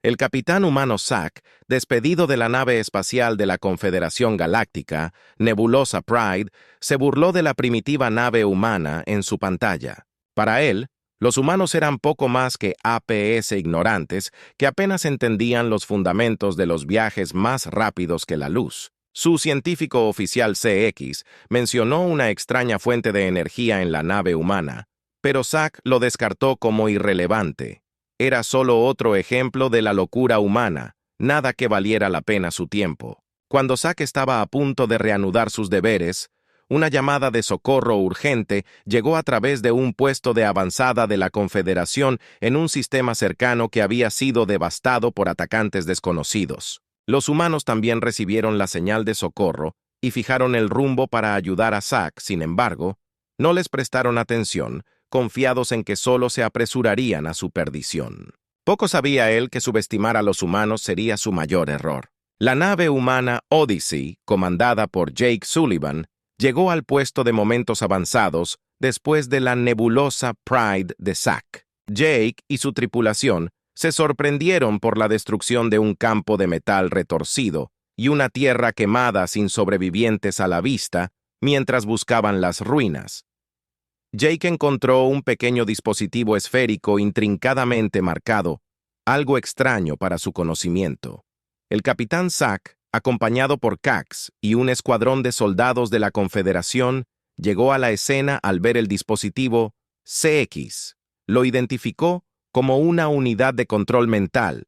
El capitán humano Zack, despedido de la nave espacial de la Confederación Galáctica, Nebulosa Pride, se burló de la primitiva nave humana en su pantalla. Para él, los humanos eran poco más que APS ignorantes que apenas entendían los fundamentos de los viajes más rápidos que la luz. Su científico oficial CX mencionó una extraña fuente de energía en la nave humana, pero Zack lo descartó como irrelevante. Era solo otro ejemplo de la locura humana, nada que valiera la pena su tiempo. Cuando Zack estaba a punto de reanudar sus deberes, una llamada de socorro urgente llegó a través de un puesto de avanzada de la Confederación en un sistema cercano que había sido devastado por atacantes desconocidos. Los humanos también recibieron la señal de socorro y fijaron el rumbo para ayudar a Zack. Sin embargo, no les prestaron atención, confiados en que solo se apresurarían a su perdición. Poco sabía él que subestimar a los humanos sería su mayor error. La nave humana Odyssey, comandada por Jake Sullivan, llegó al puesto de momentos avanzados después de la nebulosa Pride de Zack. Jake y su tripulación se sorprendieron por la destrucción de un campo de metal retorcido y una tierra quemada sin sobrevivientes a la vista mientras buscaban las ruinas. Jake encontró un pequeño dispositivo esférico intrincadamente marcado, algo extraño para su conocimiento. El capitán Zack, acompañado por Cax y un escuadrón de soldados de la Confederación, llegó a la escena al ver el dispositivo CX. Lo identificó como una unidad de control mental,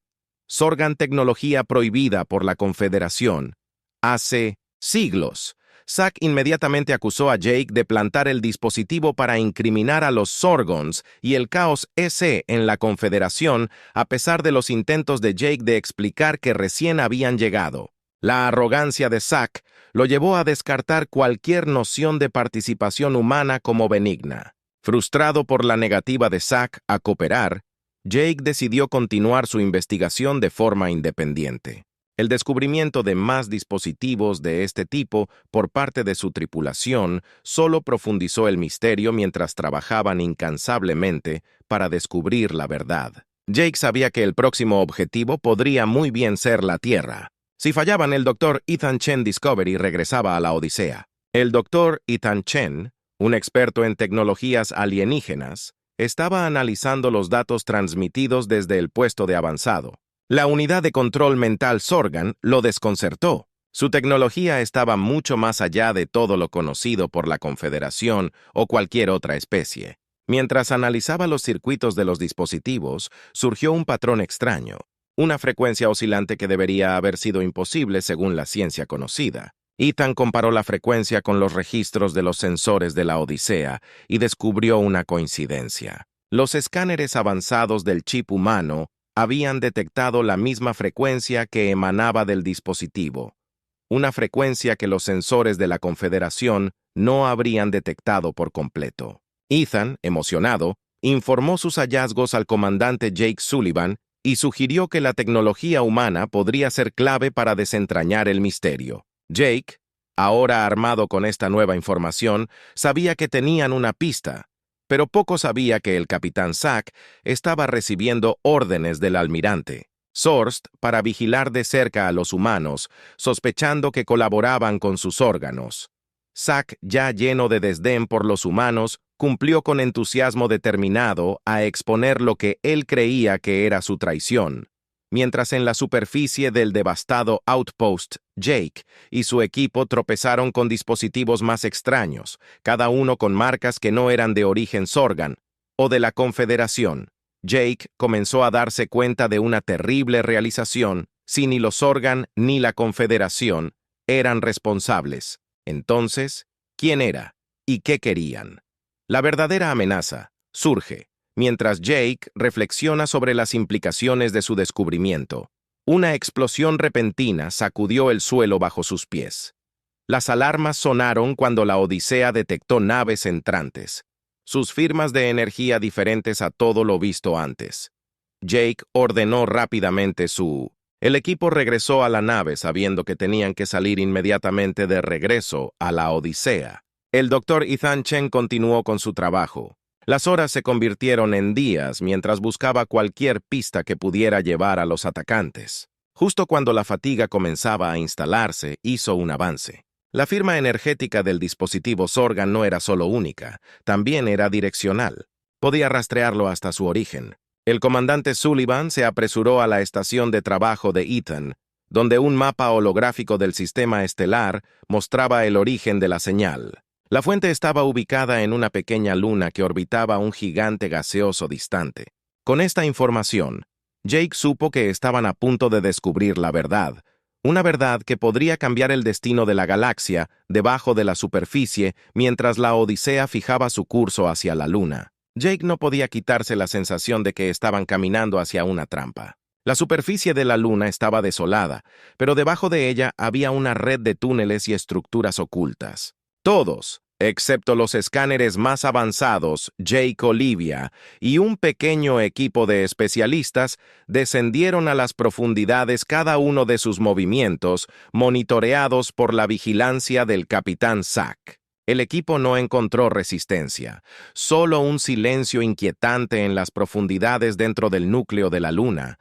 Sorgan tecnología prohibida por la Confederación. Hace siglos, Zack inmediatamente acusó a Jake de plantar el dispositivo para incriminar a los Sorgons y el caos S en la Confederación, a pesar de los intentos de Jake de explicar que recién habían llegado. La arrogancia de Zack lo llevó a descartar cualquier noción de participación humana como benigna. Frustrado por la negativa de Zack a cooperar, Jake decidió continuar su investigación de forma independiente. El descubrimiento de más dispositivos de este tipo por parte de su tripulación solo profundizó el misterio mientras trabajaban incansablemente para descubrir la verdad. Jake sabía que el próximo objetivo podría muy bien ser la Tierra. Si fallaban, el Dr. Ethan Chen Discovery regresaba a la Odisea. El Dr. Ethan Chen, un experto en tecnologías alienígenas, estaba analizando los datos transmitidos desde el puesto de avanzado. La unidad de control mental Sorgan lo desconcertó. Su tecnología estaba mucho más allá de todo lo conocido por la Confederación o cualquier otra especie. Mientras analizaba los circuitos de los dispositivos, surgió un patrón extraño, una frecuencia oscilante que debería haber sido imposible según la ciencia conocida. Ethan comparó la frecuencia con los registros de los sensores de la Odisea y descubrió una coincidencia. Los escáneres avanzados del chip humano habían detectado la misma frecuencia que emanaba del dispositivo, una frecuencia que los sensores de la Confederación no habrían detectado por completo. Ethan, emocionado, informó sus hallazgos al comandante Jake Sullivan y sugirió que la tecnología humana podría ser clave para desentrañar el misterio. Jake, ahora armado con esta nueva información, sabía que tenían una pista, pero poco sabía que el capitán Zack estaba recibiendo órdenes del almirante Sorst para vigilar de cerca a los humanos, sospechando que colaboraban con sus órganos. Zack, ya lleno de desdén por los humanos, cumplió con entusiasmo determinado a exponer lo que él creía que era su traición. Mientras en la superficie del devastado Outpost, Jake y su equipo tropezaron con dispositivos más extraños, cada uno con marcas que no eran de origen Sorgan o de la Confederación. Jake comenzó a darse cuenta de una terrible realización: si ni los Sorgan ni la Confederación eran responsables. Entonces, ¿quién era? ¿Y qué querían? La verdadera amenaza surge mientras Jake reflexiona sobre las implicaciones de su descubrimiento. Una explosión repentina sacudió el suelo bajo sus pies. Las alarmas sonaron cuando la Odisea detectó naves entrantes, sus firmas de energía diferentes a todo lo visto antes. Jake ordenó rápidamente El equipo regresó a la nave sabiendo que tenían que salir inmediatamente de regreso a la Odisea. El Dr. Ethan Chen continuó con su trabajo. Las horas se convirtieron en días mientras buscaba cualquier pista que pudiera llevar a los atacantes. Justo cuando la fatiga comenzaba a instalarse, hizo un avance. La firma energética del dispositivo Sorgan no era solo única, también era direccional. Podía rastrearlo hasta su origen. El comandante Sullivan se apresuró a la estación de trabajo de Ethan, donde un mapa holográfico del sistema estelar mostraba el origen de la señal. La fuente estaba ubicada en una pequeña luna que orbitaba un gigante gaseoso distante. Con esta información, Jake supo que estaban a punto de descubrir la verdad, una verdad que podría cambiar el destino de la galaxia debajo de la superficie mientras la Odisea fijaba su curso hacia la luna. Jake no podía quitarse la sensación de que estaban caminando hacia una trampa. La superficie de la luna estaba desolada, pero debajo de ella había una red de túneles y estructuras ocultas. Todos, excepto los escáneres más avanzados, Jake Olivia, y un pequeño equipo de especialistas, descendieron a las profundidades cada uno de sus movimientos, monitoreados por la vigilancia del capitán Zack. El equipo no encontró resistencia, solo un silencio inquietante en las profundidades dentro del núcleo de la luna.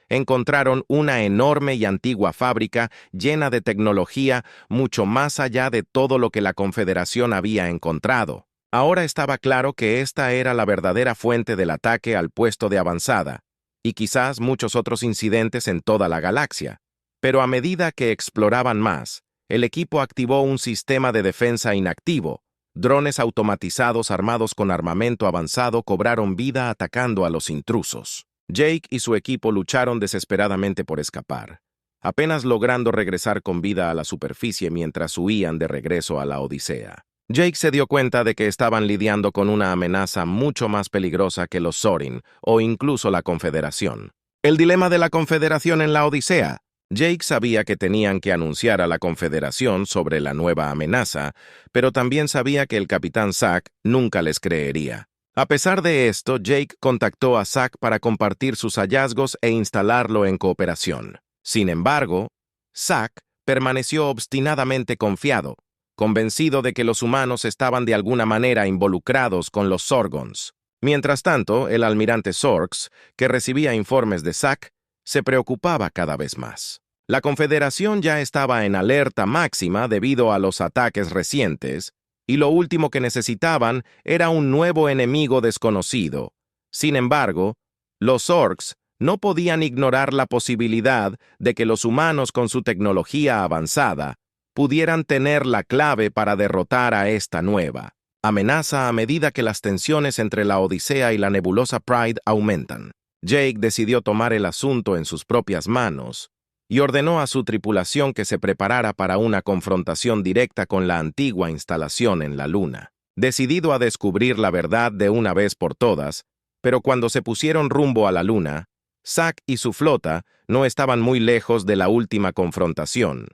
Encontraron una enorme y antigua fábrica llena de tecnología mucho más allá de todo lo que la Confederación había encontrado. Ahora estaba claro que esta era la verdadera fuente del ataque al puesto de avanzada, y quizás muchos otros incidentes en toda la galaxia. Pero a medida que exploraban más, el equipo activó un sistema de defensa inactivo. Drones automatizados armados con armamento avanzado cobraron vida atacando a los intrusos. Jake y su equipo lucharon desesperadamente por escapar, apenas logrando regresar con vida a la superficie mientras huían de regreso a la Odisea. Jake se dio cuenta de que estaban lidiando con una amenaza mucho más peligrosa que los Sorin o incluso la Confederación. El dilema de la Confederación en la Odisea. Jake sabía que tenían que anunciar a la Confederación sobre la nueva amenaza, pero también sabía que el capitán Zack nunca les creería. A pesar de esto, Jake contactó a Zack para compartir sus hallazgos e instalarlo en cooperación. Sin embargo, Zack permaneció obstinadamente confiado, convencido de que los humanos estaban de alguna manera involucrados con los Sorgons. Mientras tanto, el almirante Sorks, que recibía informes de Zack, se preocupaba cada vez más. La Confederación ya estaba en alerta máxima debido a los ataques recientes, y lo último que necesitaban era un nuevo enemigo desconocido. Sin embargo, los Orcs no podían ignorar la posibilidad de que los humanos con su tecnología avanzada pudieran tener la clave para derrotar a esta nueva amenaza a medida que las tensiones entre la Odisea y la nebulosa Pride aumentan. Jake decidió tomar el asunto en sus propias manos y ordenó a su tripulación que se preparara para una confrontación directa con la antigua instalación en la Luna. Decidido a descubrir la verdad de una vez por todas, pero cuando se pusieron rumbo a la Luna, Zack y su flota no estaban muy lejos de la última confrontación.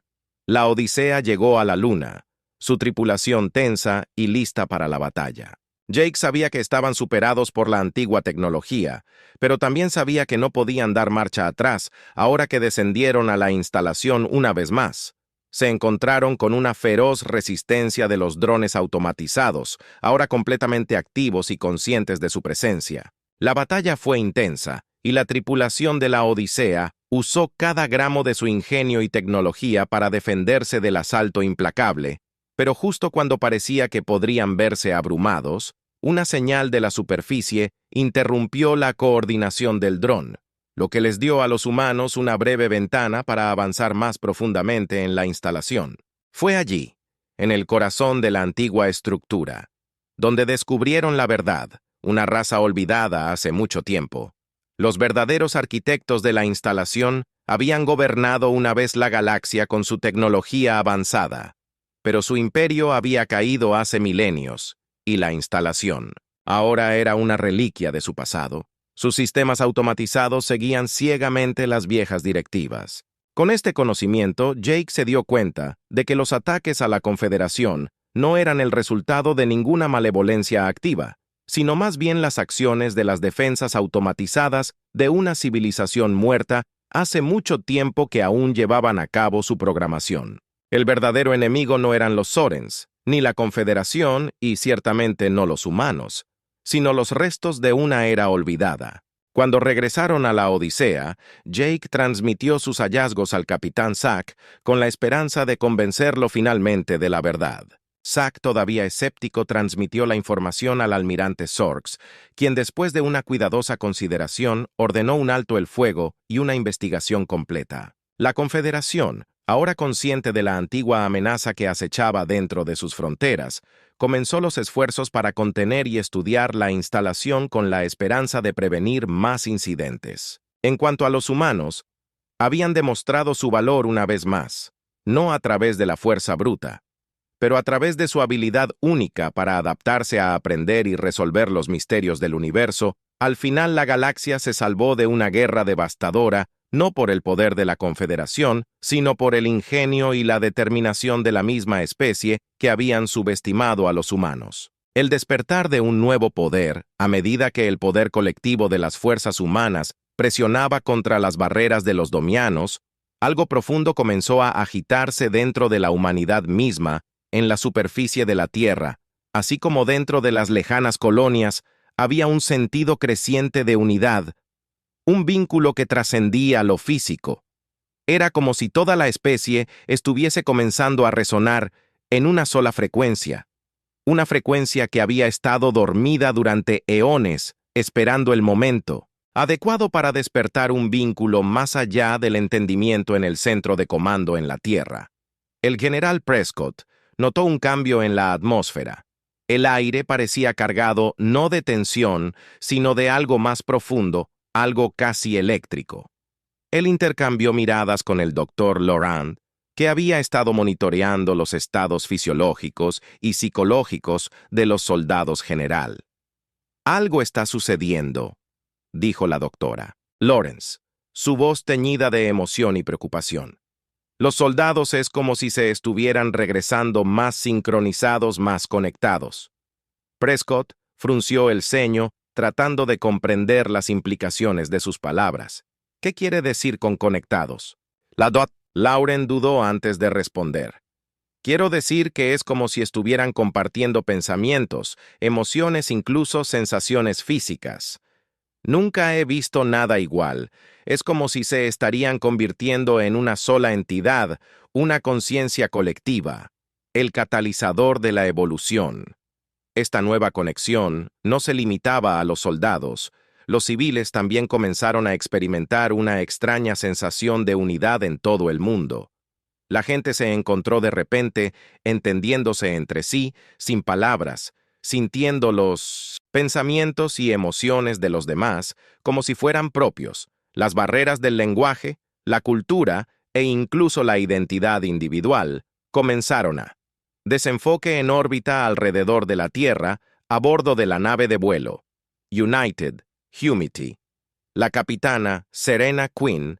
La Odisea llegó a la Luna, su tripulación tensa y lista para la batalla. Jake sabía que estaban superados por la antigua tecnología, pero también sabía que no podían dar marcha atrás ahora que descendieron a la instalación una vez más. Se encontraron con una feroz resistencia de los drones automatizados, ahora completamente activos y conscientes de su presencia. La batalla fue intensa, y la tripulación de la Odisea usó cada gramo de su ingenio y tecnología para defenderse del asalto implacable. Pero justo cuando parecía que podrían verse abrumados, una señal de la superficie interrumpió la coordinación del dron, lo que les dio a los humanos una breve ventana para avanzar más profundamente en la instalación. Fue allí, en el corazón de la antigua estructura, donde descubrieron la verdad, una raza olvidada hace mucho tiempo. Los verdaderos arquitectos de la instalación habían gobernado una vez la galaxia con su tecnología avanzada, pero su imperio había caído hace milenios, y la instalación ahora era una reliquia de su pasado. Sus sistemas automatizados seguían ciegamente las viejas directivas. Con este conocimiento, Jake se dio cuenta de que los ataques a la Confederación no eran el resultado de ninguna malevolencia activa, sino más bien las acciones de las defensas automatizadas de una civilización muerta hace mucho tiempo que aún llevaban a cabo su programación. El verdadero enemigo no eran los Sorens, ni la Confederación y ciertamente no los humanos, sino los restos de una era olvidada. Cuando regresaron a la Odisea, Jake transmitió sus hallazgos al capitán Zack con la esperanza de convencerlo finalmente de la verdad. Zack, todavía escéptico, transmitió la información al almirante Sorks, quien después de una cuidadosa consideración ordenó un alto el fuego y una investigación completa. La Confederación, ahora consciente de la antigua amenaza que acechaba dentro de sus fronteras, comenzó los esfuerzos para contener y estudiar la instalación con la esperanza de prevenir más incidentes. En cuanto a los humanos, habían demostrado su valor una vez más, no a través de la fuerza bruta, pero a través de su habilidad única para adaptarse a aprender y resolver los misterios del universo. Al final la galaxia se salvó de una guerra devastadora, no por el poder de la Confederación, sino por el ingenio y la determinación de la misma especie que habían subestimado a los humanos. El despertar de un nuevo poder, a medida que el poder colectivo de las fuerzas humanas presionaba contra las barreras de los domianos, algo profundo comenzó a agitarse dentro de la humanidad misma, en la superficie de la Tierra, así como dentro de las lejanas colonias, había un sentido creciente de unidad, un vínculo que trascendía lo físico. Era como si toda la especie estuviese comenzando a resonar en una sola frecuencia, una frecuencia que había estado dormida durante eones, esperando el momento adecuado para despertar un vínculo más allá del entendimiento en el centro de comando en la Tierra. El general Prescott notó un cambio en la atmósfera. El aire parecía cargado no de tensión, sino de algo más profundo, algo casi eléctrico. Él intercambió miradas con el doctor Laurent, que había estado monitoreando los estados fisiológicos y psicológicos de los soldados general. «Algo está sucediendo», dijo la doctora Lawrence, su voz teñida de emoción y preocupación. «Los soldados es como si se estuvieran regresando más sincronizados, más conectados». Prescott frunció el ceño, tratando de comprender las implicaciones de sus palabras. ¿Qué quiere decir con conectados? La Lauren dudó antes de responder. Quiero decir que es como si estuvieran compartiendo pensamientos, emociones, incluso sensaciones físicas. Nunca he visto nada igual. Es como si se estarían convirtiendo en una sola entidad, una conciencia colectiva, el catalizador de la evolución. Esta nueva conexión no se limitaba a los soldados. Los civiles también comenzaron a experimentar una extraña sensación de unidad en todo el mundo. La gente se encontró de repente entendiéndose entre sí, sin palabras, sintiendo los pensamientos y emociones de los demás como si fueran propios. Las barreras del lenguaje, la cultura e incluso la identidad individual comenzaron a desenfoque en órbita alrededor de la Tierra a bordo de la nave de vuelo United Humity. La capitana Serena Quinn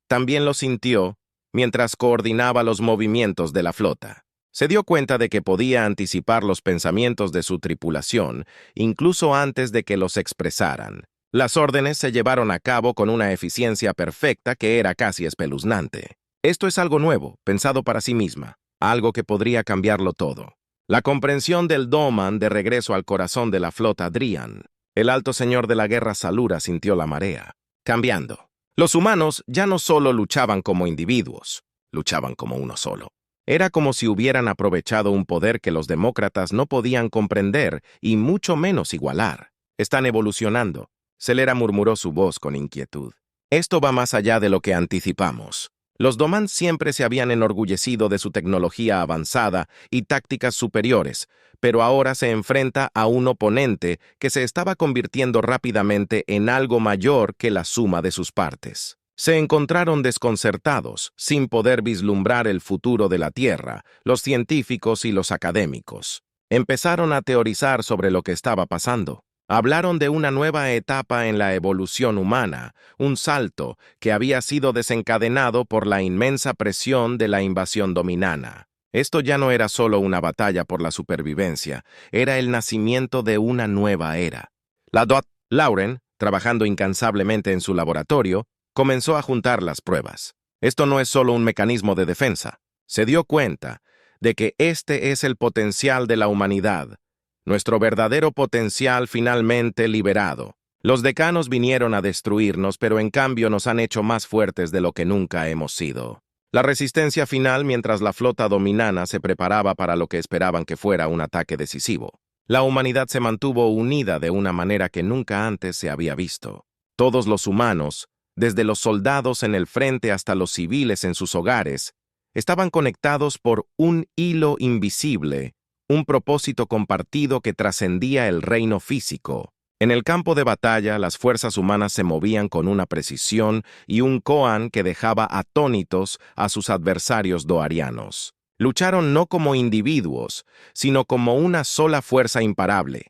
también lo sintió mientras coordinaba los movimientos de la flota. Se dio cuenta de que podía anticipar los pensamientos de su tripulación, incluso antes de que los expresaran. Las órdenes se llevaron a cabo con una eficiencia perfecta que era casi espeluznante. Esto es algo nuevo, pensado para sí misma, algo que podría cambiarlo todo. La comprensión del Doman de regreso al corazón de la flota Drian. El alto señor de la guerra Salura sintió la marea, cambiando. Los humanos ya no solo luchaban como individuos, luchaban como uno solo. Era como si hubieran aprovechado un poder que los demócratas no podían comprender y mucho menos igualar. Están evolucionando. Celera murmuró su voz con inquietud. Esto va más allá de lo que anticipamos. Los Doman siempre se habían enorgullecido de su tecnología avanzada y tácticas superiores, pero ahora se enfrenta a un oponente que se estaba convirtiendo rápidamente en algo mayor que la suma de sus partes. Se encontraron desconcertados, sin poder vislumbrar el futuro de la Tierra, los científicos y los académicos. Empezaron a teorizar sobre lo que estaba pasando. Hablaron de una nueva etapa en la evolución humana, un salto que había sido desencadenado por la inmensa presión de la invasión dominana. Esto ya no era solo una batalla por la supervivencia, era el nacimiento de una nueva era. La Lauren, trabajando incansablemente en su laboratorio, comenzó a juntar las pruebas. Esto no es solo un mecanismo de defensa. Se dio cuenta de que este es el potencial de la humanidad, Nuestro verdadero potencial finalmente liberado. Los decanos vinieron a destruirnos, pero en cambio nos han hecho más fuertes de lo que nunca hemos sido. La resistencia final mientras la flota dominana se preparaba para lo que esperaban que fuera un ataque decisivo. La humanidad se mantuvo unida de una manera que nunca antes se había visto. Todos los humanos, desde los soldados en el frente hasta los civiles en sus hogares, estaban conectados por un hilo invisible, un propósito compartido que trascendía el reino físico. En el campo de batalla, las fuerzas humanas se movían con una precisión y un koan que dejaba atónitos a sus adversarios doarianos. Lucharon no como individuos, sino como una sola fuerza imparable.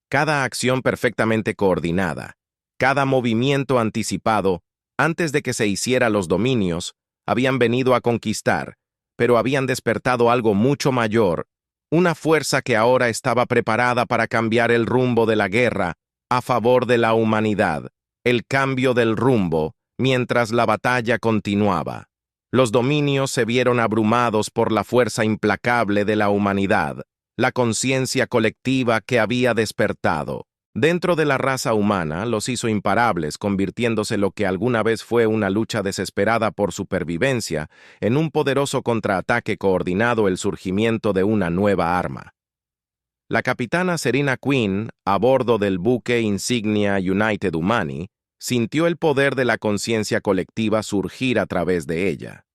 Cada acción perfectamente coordinada, cada movimiento anticipado, antes de que se hiciera los dominios, habían venido a conquistar, pero habían despertado algo mucho mayor, una fuerza que ahora estaba preparada para cambiar el rumbo de la guerra a favor de la humanidad, el cambio del rumbo, mientras la batalla continuaba. Los dominios se vieron abrumados por la fuerza implacable de la humanidad, la conciencia colectiva que había despertado. Dentro de la raza humana los hizo imparables, convirtiéndose lo que alguna vez fue una lucha desesperada por supervivencia en un poderoso contraataque coordinado, el surgimiento de una nueva arma. La capitana Serena Quinn, a bordo del buque insignia United Humani, sintió el poder de la conciencia colectiva surgir a través de ella.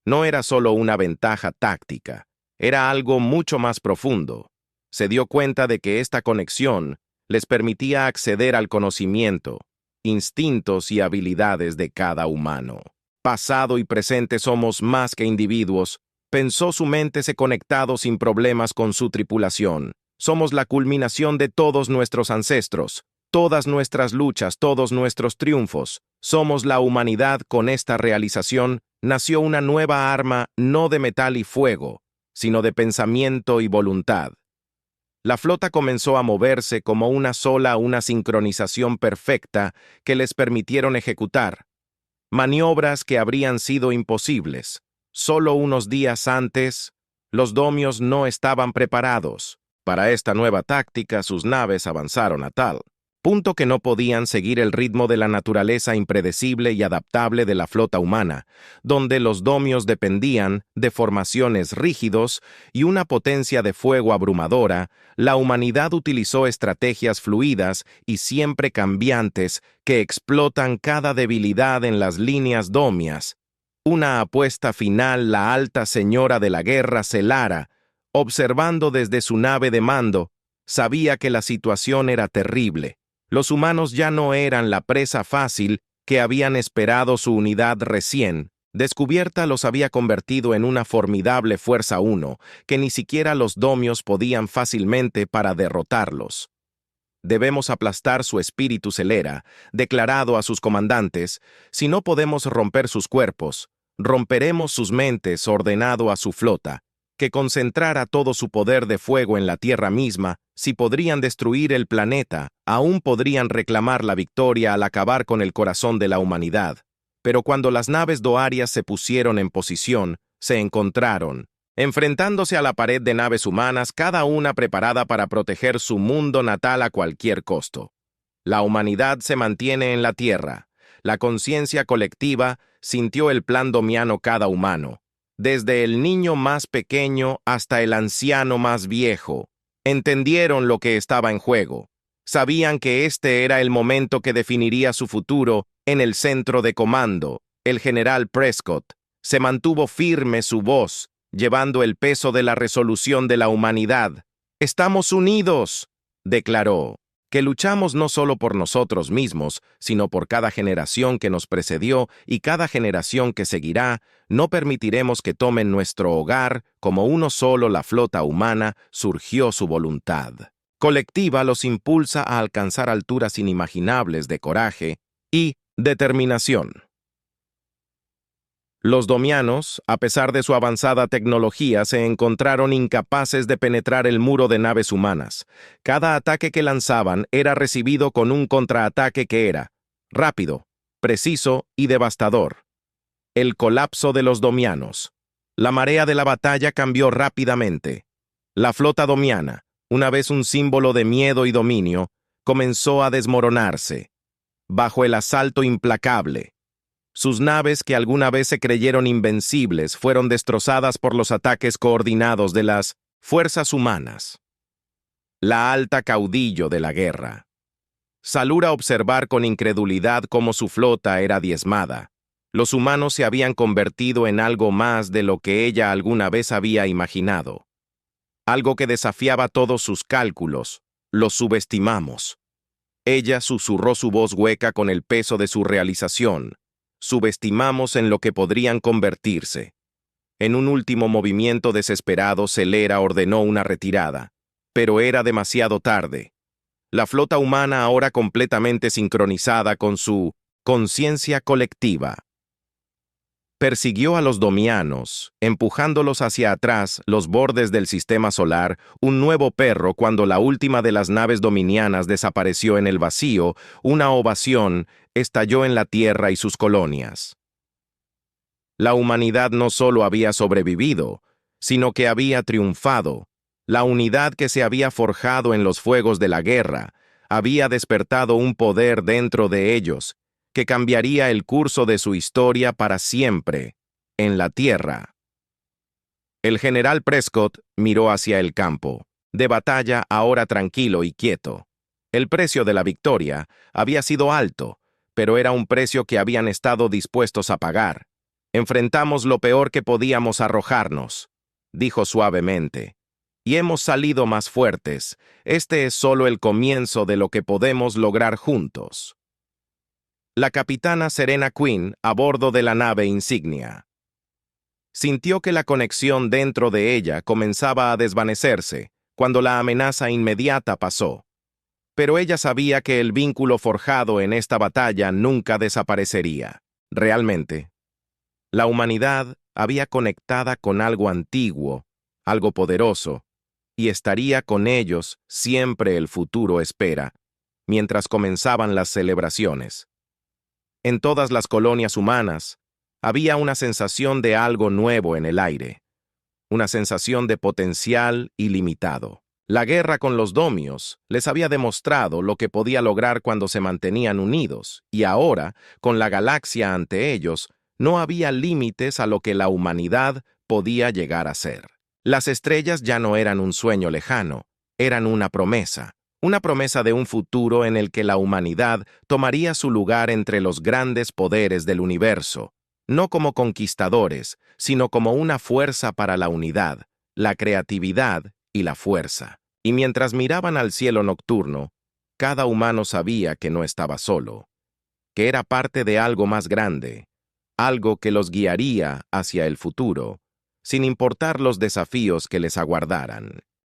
No era solo una ventaja táctica, era algo mucho más profundo. Se dio cuenta de que esta conexión les permitía acceder al conocimiento, instintos y habilidades de cada humano. Pasado y presente somos más que individuos, pensó su mente, se conectado sin problemas con su tripulación. Somos la culminación de todos nuestros ancestros, todas nuestras luchas, todos nuestros triunfos. Somos la humanidad. Con esta realización nació una nueva arma, no de metal y fuego, sino de pensamiento y voluntad. La flota comenzó a moverse como una sola, una sincronización perfecta que les permitieron ejecutar maniobras que habrían sido imposibles. Solo unos días antes, los domios no estaban preparados. Para esta nueva táctica, sus naves avanzaron a tal punto que no podían seguir el ritmo de la naturaleza impredecible y adaptable de la flota humana, donde los domios dependían de formaciones rígidos y una potencia de fuego abrumadora. La humanidad utilizó estrategias fluidas y siempre cambiantes que explotan cada debilidad en las líneas domias. Una apuesta final. La alta señora de la guerra, Selara, observando desde su nave de mando, sabía que la situación era terrible. Los humanos ya no eran la presa fácil que habían esperado. Su unidad recién descubierta los había convertido en una formidable fuerza uno, que ni siquiera los domios podían fácilmente para derrotarlos. Debemos aplastar su espíritu, Celera, declarado a sus comandantes. Si no podemos romper sus cuerpos, romperemos sus mentes, ordenado a su flota, que concentrara todo su poder de fuego en la tierra misma. Si podrían destruir el planeta, aún podrían reclamar la victoria al acabar con el corazón de la humanidad. Pero cuando las naves doarias se pusieron en posición, se encontraron, enfrentándose a la pared de naves humanas, cada una preparada para proteger su mundo natal a cualquier costo. La humanidad se mantiene en la tierra. La conciencia colectiva sintió el plan domiano. Cada humano, desde el niño más pequeño hasta el anciano más viejo, entendieron lo que estaba en juego. Sabían que este era el momento que definiría su futuro. En el centro de comando, el general Prescott se mantuvo firme, su voz llevando el peso de la resolución de la humanidad. «Estamos unidos», declaró, «que luchamos no solo por nosotros mismos, sino por cada generación que nos precedió y cada generación que seguirá. No permitiremos que tomen nuestro hogar. Como uno solo, la flota humana, surgió su voluntad colectiva los impulsa a alcanzar alturas inimaginables de coraje y determinación». Los domianos, a pesar de su avanzada tecnología, se encontraron incapaces de penetrar el muro de naves humanas. Cada ataque que lanzaban era recibido con un contraataque que era rápido, preciso y devastador. El colapso de los domianos. La marea de la batalla cambió rápidamente. La flota domiana, una vez un símbolo de miedo y dominio, comenzó a desmoronarse, bajo el asalto implacable. Sus naves, que alguna vez se creyeron invencibles, fueron destrozadas por los ataques coordinados de las fuerzas humanas. La alta caudillo de la guerra. Salura observar con incredulidad cómo su flota era diezmada. Los humanos se habían convertido en algo más de lo que ella alguna vez había imaginado. Algo que desafiaba todos sus cálculos. Los subestimamos. Ella susurró su voz hueca con el peso de su realización. Subestimamos en lo que podrían convertirse. En un último movimiento desesperado, Celera ordenó una retirada. Pero era demasiado tarde. La flota humana, ahora completamente sincronizada con su conciencia colectiva, persiguió a los domianos, empujándolos hacia atrás los bordes del sistema solar, un nuevo perro. Cuando la última de las naves dominianas desapareció en el vacío, una ovación estalló en la Tierra y sus colonias. La humanidad no solo había sobrevivido, sino que había triunfado. La unidad que se había forjado en los fuegos de la guerra había despertado un poder dentro de ellos que cambiaría el curso de su historia para siempre, en la Tierra. El general Prescott miró hacia el campo de batalla, ahora tranquilo y quieto. El precio de la victoria había sido alto, pero era un precio que habían estado dispuestos a pagar. Enfrentamos lo peor que podíamos arrojarnos, dijo suavemente, y hemos salido más fuertes. Este es solo el comienzo de lo que podemos lograr juntos. La capitana Serena Quinn, a bordo de la nave insignia, sintió que la conexión dentro de ella comenzaba a desvanecerse cuando la amenaza inmediata pasó. Pero ella sabía que el vínculo forjado en esta batalla nunca desaparecería. Realmente, la humanidad había conectada con algo antiguo, algo poderoso, y estaría con ellos siempre. El futuro espera, mientras comenzaban las celebraciones. En todas las colonias humanas, había una sensación de algo nuevo en el aire, una sensación de potencial ilimitado. La guerra con los domios les había demostrado lo que podía lograr cuando se mantenían unidos, y ahora, con la galaxia ante ellos, no había límites a lo que la humanidad podía llegar a ser. Las estrellas ya no eran un sueño lejano, eran una promesa de un futuro en el que la humanidad tomaría su lugar entre los grandes poderes del universo, no como conquistadores, sino como una fuerza para la unidad, la creatividad y la fuerza. Y mientras miraban al cielo nocturno, cada humano sabía que no estaba solo, que era parte de algo más grande, algo que los guiaría hacia el futuro, sin importar los desafíos que les aguardaran.